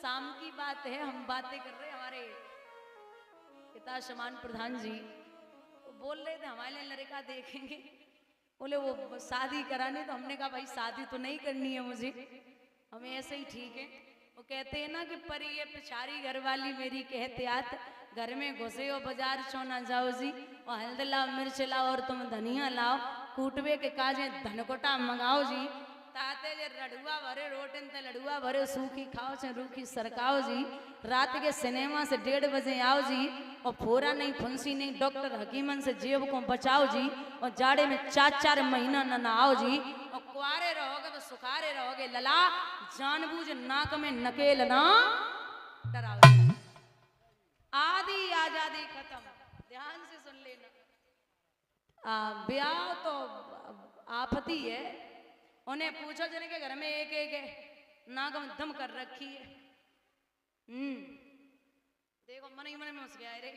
शाम की बात है, हम बातें कर रहे, हमारे पिता समान प्रधान जी बोल रहे थे हमारे लिए लड़का देखेंगे, बोले वो शादी कराने, तो हमने कहा भाई शादी तो नहीं करनी है मुझे, हमें ऐसे ही ठीक है। वो कहते हैं ना कि पर ये पिछारी घर वाली मेरी कहते आत, घर में घुसे हो बाजार सोना जाओ जी, और हल्द लाओ मिर्च लाओ और तुम धनिया लाओ, कूटवे के काजे धनकोटा मंगाओ जी, ताते जे रड़ुआ भरे रोटन ते लड़ुआ भरे सूखी खाओ से रूखी सरकाओ जी, रात के सिनेमा से 1:30 बजे आओ जी, और फोरा नहीं फुंसी नहीं डॉक्टर हकीमन से जेब को बचाओ जी, और जाड़े में 4-4 महीना न नहाओ जी, और कुआरे रहोगे तो सुखारे रहोगे लला, जानबूझ नाक में नकेल ना डराओ। आधी आजादी खत्म, ध्यान से सुन लेना। ब्याह तो आफती है, उन्हें पूछो जिनके घर में एक एक है, नाक में दम कर रखी है। देखो मन ही मन में घुस गया रे,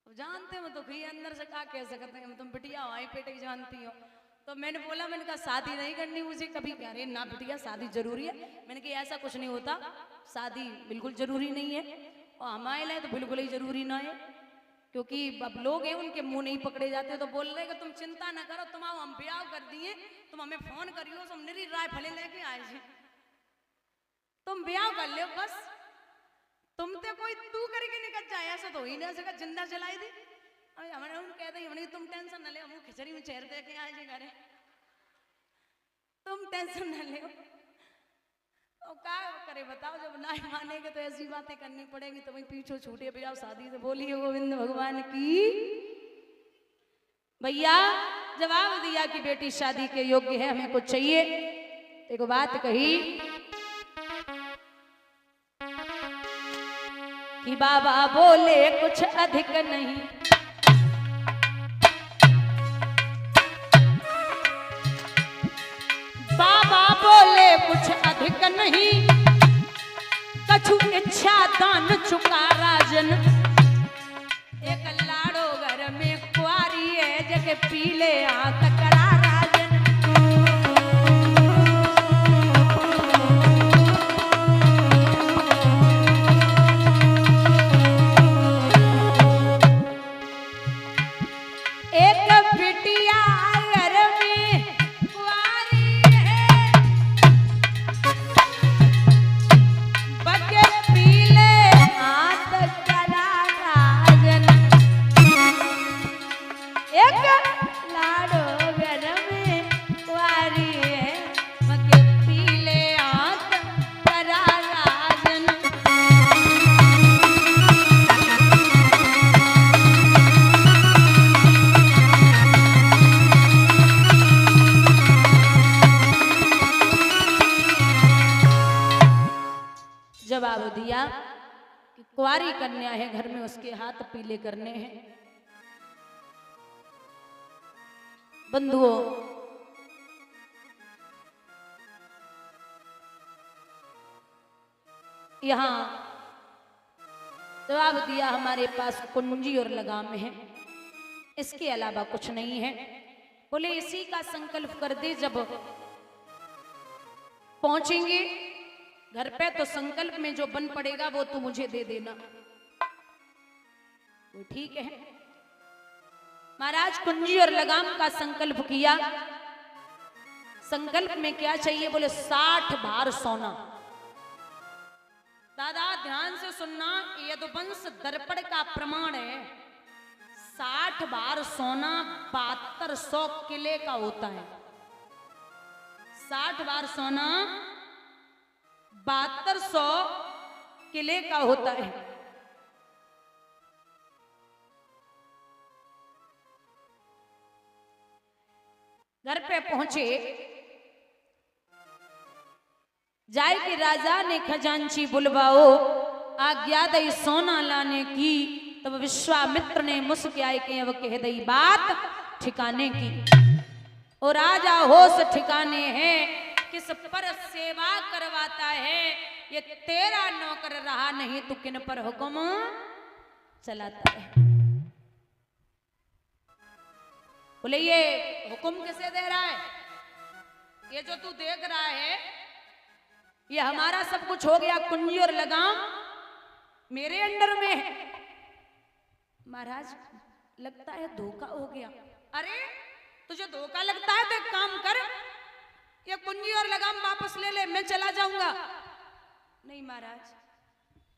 जानते हो तो भी अंदर से क्या कह सकते हैं, तुम बिटिया आई पेट की जानती हो। तो मैंने बोला, मैंने कहा शादी नहीं करनी मुझे कभी, कह रहे ना बिटिया शादी जरूरी है, मैंने कहा ऐसा कुछ नहीं होता, शादी बिल्कुल जरूरी नहीं है, और हमारे लिए तो बिल्कुल ही जरूरी ना है, क्योंकि अब लोग हैं उनके मुंह नहीं पकड़े जाते, तो बोल रहे कि तुम चिंता ना करो, तुम आओ हम ब्याह कर दिए, तुम हमें फोन करियो, तुम निरी राय फले लेके आए जी, तुम ब्याह कर लो बस, तुम तो कोई तू करके निकल जाए, ऐसा तो ही नहीं सका, जिंदा जलाई दी। हमारे उन कहते हैं तुम टेंशन न ले, हम खिचड़ी में चेहर दे के आए जी घरे, तुम टेंशन न ले। और क्या करे बताओ, जब ना मानेंगे तो ऐसी बातें करनी पड़ेगी, तो वही पीछे छूटे भैया शादी से। बोलिए गोविंद भगवान की। भैया जवाब दिया कि बेटी शादी के योग्य है, हमें कुछ चाहिए। एक बात कही कि बाबा बोले कुछ अधिक नहीं, बाबा बोले कुछ अधिक नहीं, कछु इच्छा दान चुका राजन, एक लाड़ो घर में कुआरी है जग पीले आंख करा राजन। एक बिटिया घर में कुआरी है, बगे पीले हाथ करा राजन, एक लाड़ो घर में कुआरी है, बगे पीले हाथ करा राजन। जवाब दिया कि कुंवारी कन्या है घर में, उसके हाथ पीले करने हैं। बंधुओं, यहां जवाब दिया हमारे पास कुंजी और लगाम है, इसके अलावा कुछ नहीं है। बोले इसी का संकल्प कर दे, जब पहुंचेंगे घर पे तो संकल्प में जो बन पड़ेगा वो तू मुझे दे देना। वो ठीक है। महाराज कुंजी और लगाम का संकल्प किया। संकल्प में क्या चाहिए? बोले 60 भार सोना। दादा ध्यान से सुनना, यदुवंश दर्पण का प्रमाण है। 60 भार सोना 7200 किले का होता है। 60 भार सोना 7200 किले का होता है। घर पे पहुंचे, जाय के राजा ने खजांची बुलवाओ, आज्ञा दई सोना लाने की। तब विश्वामित्र ने मुस्कुराए के अब कह दई बात ठिकाने की। और राजा होश ठिकाने हैं, किस पर सेवा करवाता है। ये तेरा नौकर रहा नहीं तो किन पर हुक्म चलाता है। बोले ये हुक्म किसे दे रहा है? ये जो तू देख रहा है ये हमारा सब कुछ हो गया, कुंजी और लगाम मेरे अंडर में है। महाराज लगता है धोखा हो गया। अरे तुझे धोखा लगता है तो एक काम कर, ये कुंजी और लगाम वापस ले ले, मैं चला जाऊंगा। नहीं महाराज,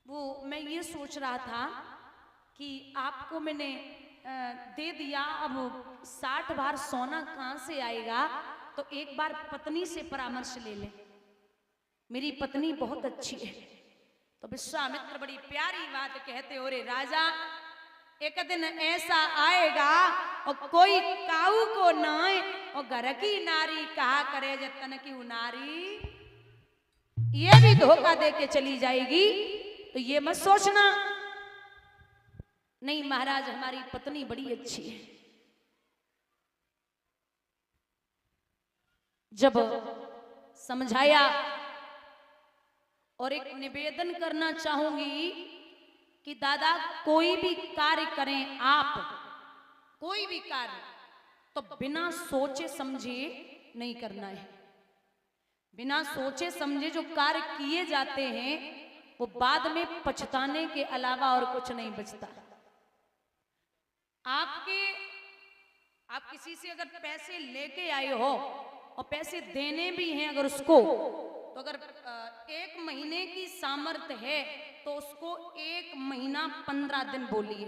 वो मैं ये सोच रहा था कि आपको मैंने दे दिया, अब 60 बार सोना कहां से आएगा, तो एक बार पत्नी से परामर्श ले ले, मेरी पत्नी बहुत अच्छी है। तो विश्वामित्र बड़ी प्यारी बात कहते हो, रे राजा एक दिन ऐसा आएगा और कोई काऊ को नाय और घर की नारी कहा करे जतन की नारी, ये भी धोखा दे के चली जाएगी, तो ये मत सोचना। नहीं महाराज, हमारी पत्नी बड़ी अच्छी है। जब समझाया, और एक निवेदन करना चाहूंगी कि दादा कोई भी कार्य करें आप, कोई भी कार्य तो बिना सोचे समझे नहीं करना है। बिना सोचे समझे जो कार्य किए जाते हैं वो बाद में पछताने के अलावा और कुछ नहीं बचता। आप किसी से अगर पैसे लेके आए हो और पैसे देने भी हैं अगर उसको, तो अगर 1 महीने की सामर्थ्य है तो उसको 1 महीना 15 दिन बोलिए,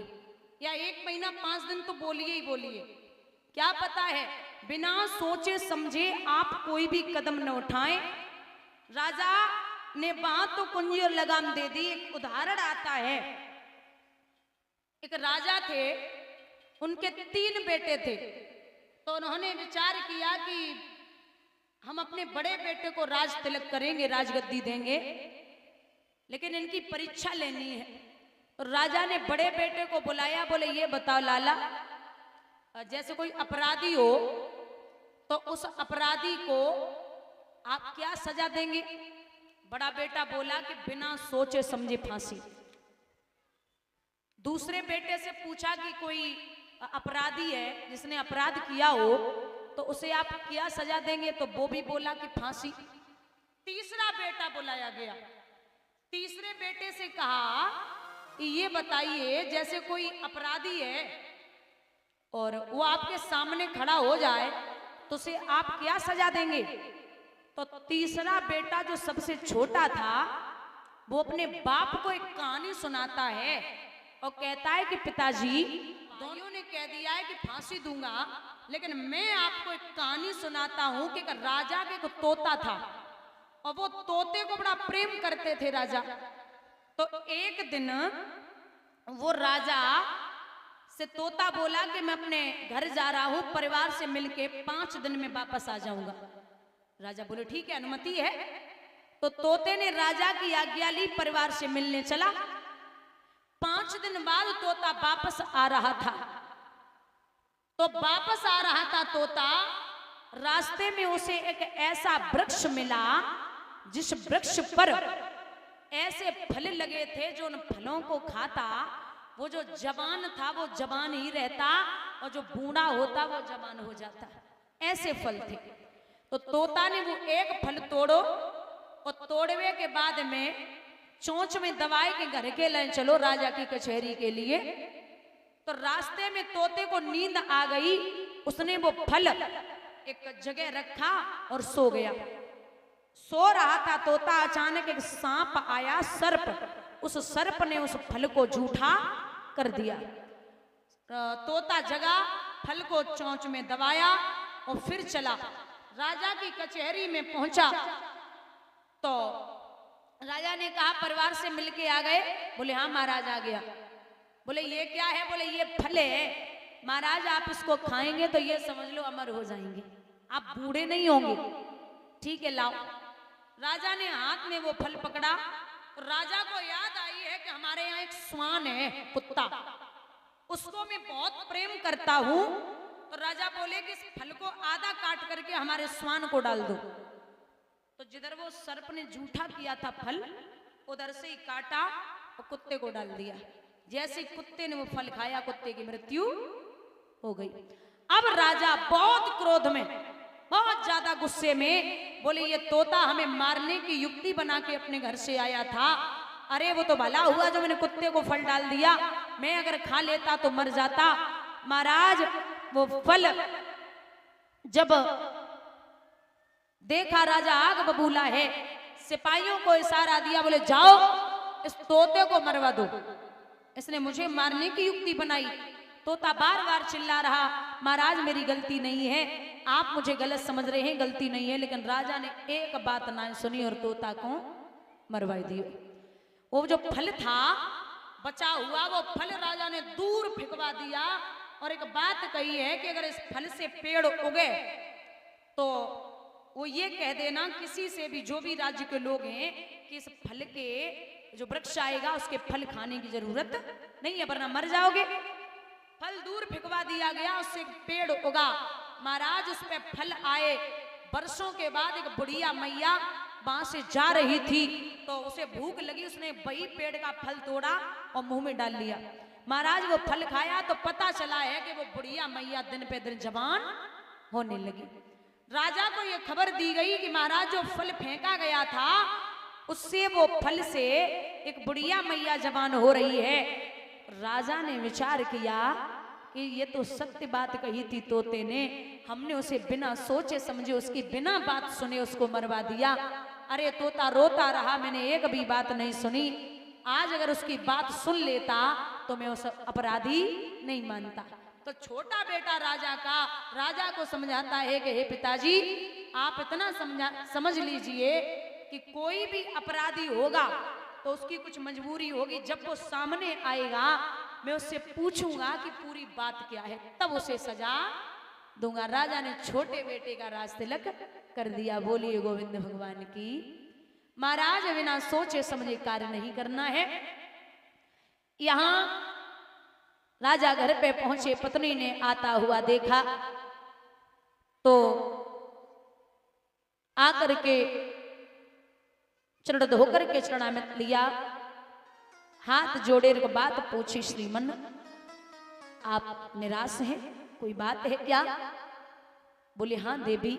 या 1 महीना 5 दिन तो बोलिए ही बोलिए। क्या पता है बिना सोचे समझे आप कोई भी कदम न उठाएं। राजा ने बात तो कुंजी और लगाम दे दी। एक उदाहरण आता है, एक राजा थे, उनके 3 बेटे थे, तो उन्होंने विचार किया कि हम अपने बड़े बेटे को राज तिलक करेंगे, राजगद्दी देंगे, लेकिन इनकी परीक्षा लेनी है। तो राजा ने बड़े बेटे को बुलाया, बोले ये बताओ लाला, जैसे कोई अपराधी हो तो उस अपराधी को आप क्या सजा देंगे? बड़ा बेटा बोला कि बिना सोचे समझे फांसी। दूसरे बेटे से पूछा कि कोई अपराधी है जिसने अपराध किया हो तो उसे आप क्या सजा देंगे? तो वो भी बोला कि फांसी। तीसरा बेटा बुलाया गया, तीसरे बेटे से कहा कि ये बताइए, जैसे कोई अपराधी है और वो आपके सामने खड़ा हो जाए तो उसे आप क्या सजा देंगे? तो तीसरा बेटा जो सबसे छोटा था वो अपने बाप को एक कहानी सुनाता है और कहता है कि पिताजी, दोनों ने कह दिया है कि फांसी दूंगा, लेकिन मैं आपको एक कहानी सुनाता हूं कि एक राजा के एक तोता था और वो तोते को बड़ा प्रेम करते थे राजा। तो एक दिन वो राजा से तोता बोला कि मैं अपने घर जा रहा हूं, परिवार से मिलके 5 दिन में वापस आ जाऊंगा। राजा बोले ठीक है, अनुमति है। तो तोते ने राजा की आज्ञा ली, परिवार से मिलने चला। 5 दिन बाद तोता वापस आ रहा था। तो वापस आ रहा था तोता, रास्ते में उसे एक ऐसा वृक्ष मिला जिस वृक्ष पर ऐसे फल लगे थे, जो उन फलों को खाता वो जो जवान था वो जवान ही रहता और जो बूढ़ा होता वो जवान हो जाता। ऐसे फल थे। तो तोता ने वो एक फल तोड़ो और तोड़वे के बाद में चोंच में दबाए के घर के ले चलो राजा की कचहरी के लिए। तो रास्ते में तोते को नींद आ गई, उसने वो फल एक जगह रखा और सो गया। सो रहा था तोता, अचानक एक सांप आया, सर्प। उस सर्प ने उस फल को जूठा कर दिया। तोता जगा, फल को चोंच में दबाया और फिर चला। राजा की कचहरी में पहुंचा तो राजा ने कहा परिवार से मिलके आ गए? बोले हाँ महाराज आ गया। बोले ये क्या है? बोले ये फल है महाराज, आप इसको खाएंगे तो ये समझ लो अमर हो जाएंगे, आप बूढ़े नहीं होंगे। ठीक है लाओ। राजा ने हाथ में वो फल पकड़ा तो राजा को याद आई है कि हमारे यहाँ एक श्वान है, कुत्ता, उसको मैं बहुत प्रेम करता हूं। तो राजा बोले कि इस फल को आधा काट करके हमारे श्वान को डाल दो। तो जिधर वो सर्प ने जूठा किया था फल, उधर से ही काटा और कुत्ते को डाल दिया। जैसे कुत्ते ने वो फल खाया, कुत्ते की मृत्यु हो गई। अब राजा बहुत क्रोध में बहुत ज्यादा गुस्से में बोले ये तोता हमें मारने की युक्ति बना के अपने घर से आया था। अरे वो तो भला हुआ जो मैंने कुत्ते को फल डाल दिया, मैं अगर खा लेता तो मर जाता। महाराज वो फल जब देखा राजा आग बबूला है, सिपाहियों को इशारा दिया, बोले जाओ इस तोते को मरवा दो, इसने मुझे मारने की युक्ति बनाई। तोता बार बार चिल्ला रहा, महाराज मेरी गलती नहीं है, आप मुझे गलत समझ रहे हैं, गलती नहीं है। लेकिन राजा ने एक बात ना सुनी और तोता को मरवा दिया। वो जो फल था बचा हुआ, वो फल राजा ने दूर फेंकवा दिया और एक बात कही है कि अगर इस फल से पेड़ उगे तो वो ये कह देना किसी से भी, जो भी राज्य के लोग हैं, कि इस फल के जो वृक्ष आएगा उसके फल खाने की जरूरत नहीं है वरना मर जाओगे। फल दूर फेंकवा दिया गया, उससे एक पेड़ उगा। महाराज उस पे फल आए। वर्षों के बाद एक बुढ़िया मैया वहां से जा रही थी तो उसे भूख लगी, उसने वही पेड़ का फल तोड़ा और मुंह में डाल लिया। महाराज वो फल खाया तो पता चला है कि वो बुढ़िया मैया दिन पे दिन जवान होने लगी। राजा को ये खबर दी गई कि महाराज जो फल फेंका गया था उससे, वो फल से एक बुढ़िया मैया जवान हो रही है। राजा ने विचार किया कि ये तो सत्य बात कही थी तोते ने, हमने उसे बिना सोचे समझे, उसकी बिना बात सुने उसको मरवा दिया। अरे तोता रोता रहा, मैंने एक भी बात नहीं सुनी। आज अगर उसकी बात सुन लेता तो मैं उस अपराधी नहीं मानता। तो छोटा बेटा राजा को समझाता है कि हे पिताजी, आप इतना समझ लीजिए कि कोई भी अपराधी होगा तो उसकी कुछ मजबूरी होगी। जब वो सामने आएगा मैं उससे पूछूंगा कि पूरी बात क्या है, तब उसे सजा दूंगा। राजा ने छोटे बेटे का राज तिलक कर दिया। बोलिए गोविंद भगवान की। महाराज बिना सोचे समझे कार्य नहीं करना है। यहां राजा घर पे पहुंचे, पत्नी ने आता हुआ देखा तो आकर के चरण धोकर के चरणामृत लिया, हाथ जोड़े एक बात पूछी, श्रीमन आप निराश हैं, कोई बात है क्या? बोले हाँ देवी,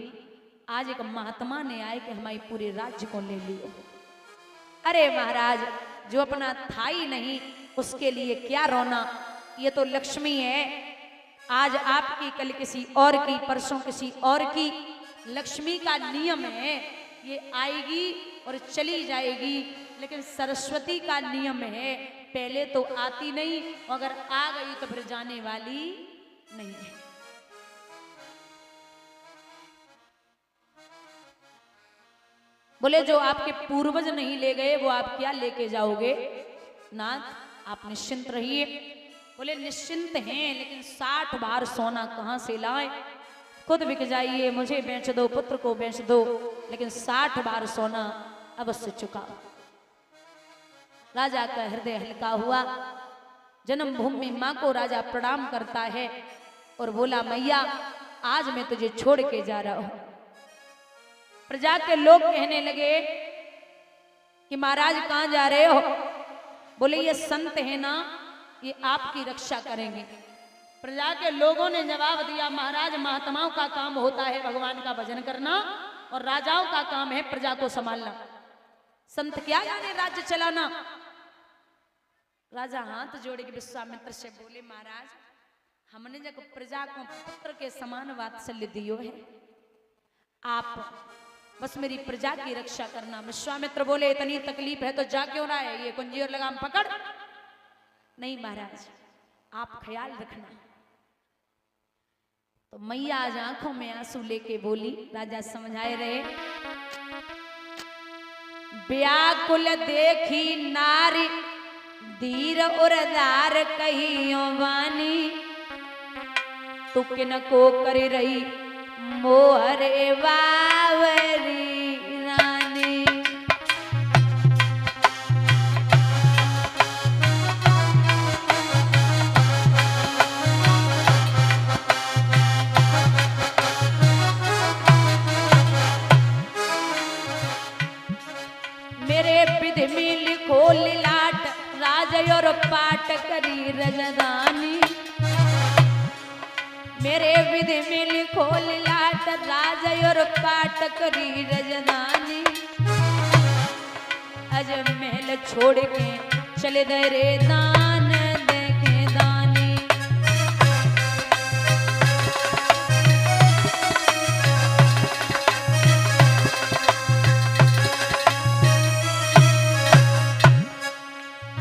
आज एक महात्मा ने आए कि हमारे पूरे राज्य को ले लियो। अरे महाराज, जो अपना था ही नहीं उसके लिए क्या रोना, ये तो लक्ष्मी है, आज आपकी कल किसी और की, परसों किसी और की। लक्ष्मी का नियम है, ये आएगी और चली जाएगी, लेकिन सरस्वती का नियम है, पहले तो आती नहीं, अगर आ गई तो फिर जाने वाली नहीं है। बोले जो आपके पूर्वज नहीं ले गए वो आप क्या लेके जाओगे? नाथ आप निश्चिंत रहिए। बोले निश्चिंत हैं, लेकिन 60 बार सोना कहां से लाए? खुद बिक जाइए, मुझे बेच दो, पुत्र को बेच दो, लेकिन 60 बार सोना अवश्य चुका। राजा का हृदय हल्का हुआ। जन्मभूमि मां को राजा प्रणाम करता है और बोला मैया आज मैं तुझे छोड़ के जा रहा हूं। प्रजा के लोग कहने लगे कि महाराज कहां जा रहे हो? बोले ये संत है ना, ये आपकी रक्षा करेंगे। प्रजा के लोगों ने जवाब दिया महाराज महात्माओं का काम होता है भगवान का भजन करना और राजाओं का काम है प्रजा को संभालना, संत क्या जाने राज्य चलाना। राजा हाथ जोड़े के विश्वामित्र से बोले महाराज हमने जब प्रजा को पुत्र के समान वात्सल्य दियो है, आप बस मेरी प्रजा की रक्षा करना। विश्वामित्र बोले इतनी तकलीफ है तो जा क्यों रहा है, ये कुंजी और लगाम पकड़। नहीं महाराज आप ख्याल रखना। तो मैया आज आंखों में आंसू लेके बोली, राजा समझाए रहे। व्याकुल देखी नारी धीर उरदार कहियो वानी, तू किन को कर रही मोहरे बावरी रानी। मेरे विधि में लिखो लिलाट, राज और पाट करी रजदानी। मेरे विधि में लिखो लाट राज और पाट करी रजदानी अज महल छोड़ के चले गए रे दान देखे दानी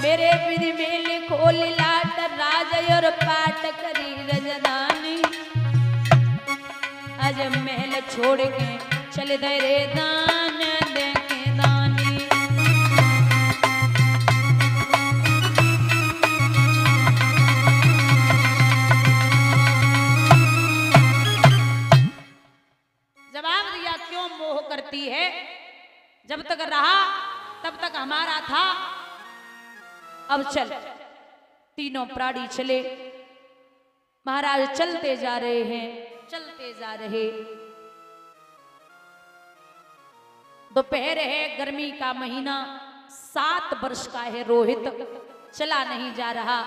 मेरे विधि में लिखो लाट राज और पाट करी रजदानी अज महल छोड़ के चले गए रे दान देखे दानी जवाब दिया क्यों मोह करती है जब तक रहा तब तक हमारा था अब चल तीनों प्राणी चले महाराज चलते जा रहे हैं चलते जा रहे दोपहर है गर्मी का महीना 7 वर्ष का है रोहित चला नहीं जा रहा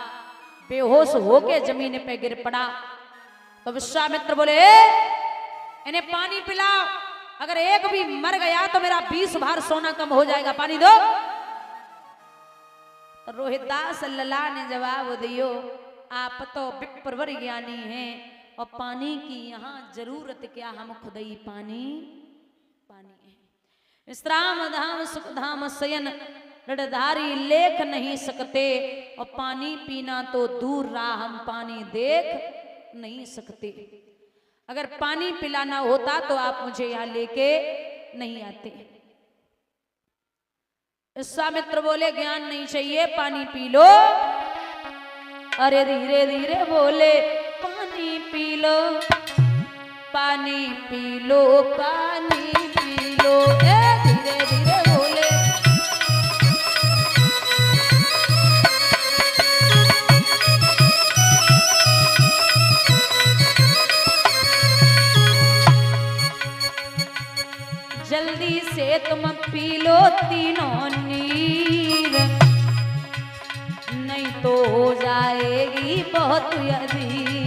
बेहोश होके जमीन पे गिर पड़ा तो विश्वामित्र बोले इन्हें पानी पिलाओ अगर एक भी मर गया तो मेरा 20 भार सोना कम हो जाएगा पानी दो तो रोहितदास लल्ला ने जवाब दियो आप तो विप्रवर ज्ञानी हैं और पानी की यहाँ जरूरत क्या हम खुद ही पानी पानी है विश्राम धाम सुख धाम शयन रडधारी लेख नहीं सकते और पानी पीना तो दूर रहा हम पानी देख नहीं सकते अगर पानी पिलाना होता तो आप मुझे यहाँ लेके नहीं आते विश्वामित्र बोले ज्ञान नहीं चाहिए पानी पी लो अरे धीरे धीरे बोले पानी पी लो पानी पी लो पानी पी लो धीरे धीरे बोले जल्दी से तुम पी लो तीनों नीर नहीं तो हो जाएगी बहुत अधीर